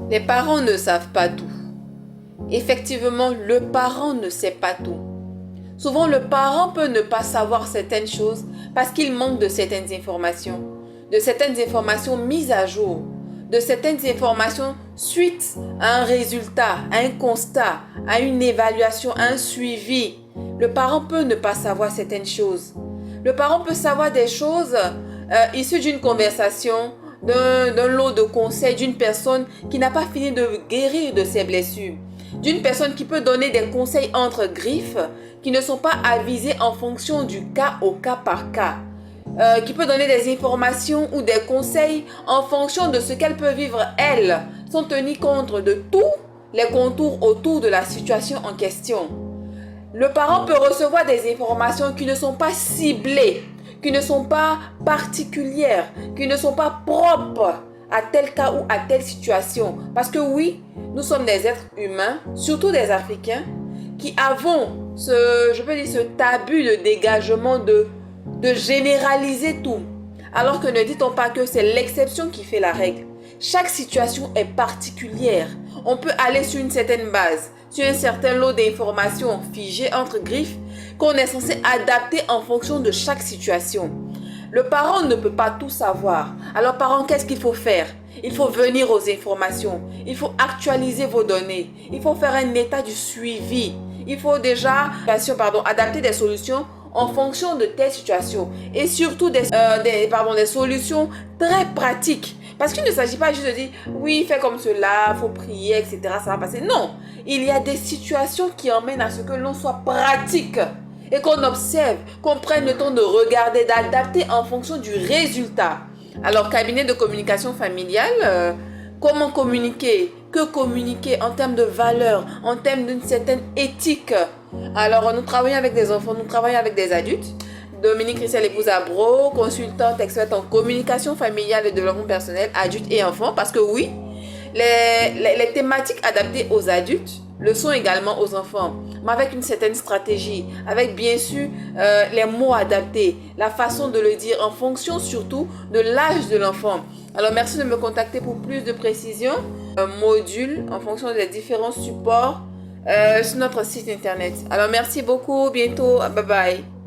Les parents ne savent pas tout. Effectivement, le parent ne sait pas tout. Souvent, le parent peut ne pas savoir certaines choses parce qu'il manque de certaines informations mises à jour, de certaines informations suite à un résultat, à un constat, à une évaluation, à un suivi. Le parent peut ne pas savoir certaines choses. Le parent peut savoir des choses issues d'une conversation, d'un lot de conseils d'une personne qui n'a pas fini de guérir de ses blessures, d'une personne qui peut donner des conseils entre griffes qui ne sont pas avisés en fonction du cas au cas par cas, qui peut donner des informations ou des conseils en fonction de ce qu'elle peut vivre elle, sans tenir compte de tous les contours autour de la situation en question. Le parent peut recevoir des informations qui ne sont pas ciblées, qui ne sont pas particulières, qui ne sont pas propres à tel cas ou à telle situation. Parce que oui, nous sommes des êtres humains, surtout des Africains, qui avons ce tabou de dégagement de généraliser tout. Alors que ne dit-on pas que c'est l'exception qui fait la règle. Chaque situation est particulière. On peut aller sur une certaine base, sur un certain lot d'informations figées entre griffes qu'on est censé adapter en fonction de chaque situation. Le parent ne peut pas tout savoir. Alors parent, qu'est-ce qu'il faut faire? Il faut venir aux informations. Il faut actualiser vos données. Il faut faire un état du suivi. Il faut déjà adapter des solutions en fonction de telle situation. Et surtout des solutions très pratiques. Parce qu'il ne s'agit pas juste de dire, oui, fais comme cela, il faut prier, etc. Ça va passer. Non, il y a des situations qui emmènent à ce que l'on soit pratique et qu'on observe, qu'on prenne le temps de regarder, d'adapter en fonction du résultat. Alors, cabinet de communication familiale, comment communiquer? Que communiquer en termes de valeurs, en termes d'une certaine éthique? Alors, nous travaillons avec des enfants, nous travaillons avec des adultes. Dominique Christelle épouse Abro, consultante experte en communication familiale et développement personnel, adultes et enfants. Parce que oui, les thématiques adaptées aux adultes le sont également aux enfants, mais avec une certaine stratégie, avec bien sûr les mots adaptés, la façon de le dire en fonction surtout de l'âge de l'enfant. Alors merci de me contacter pour plus de précisions, modules en fonction des différents supports sur notre site internet. Alors merci beaucoup, bientôt, bye bye.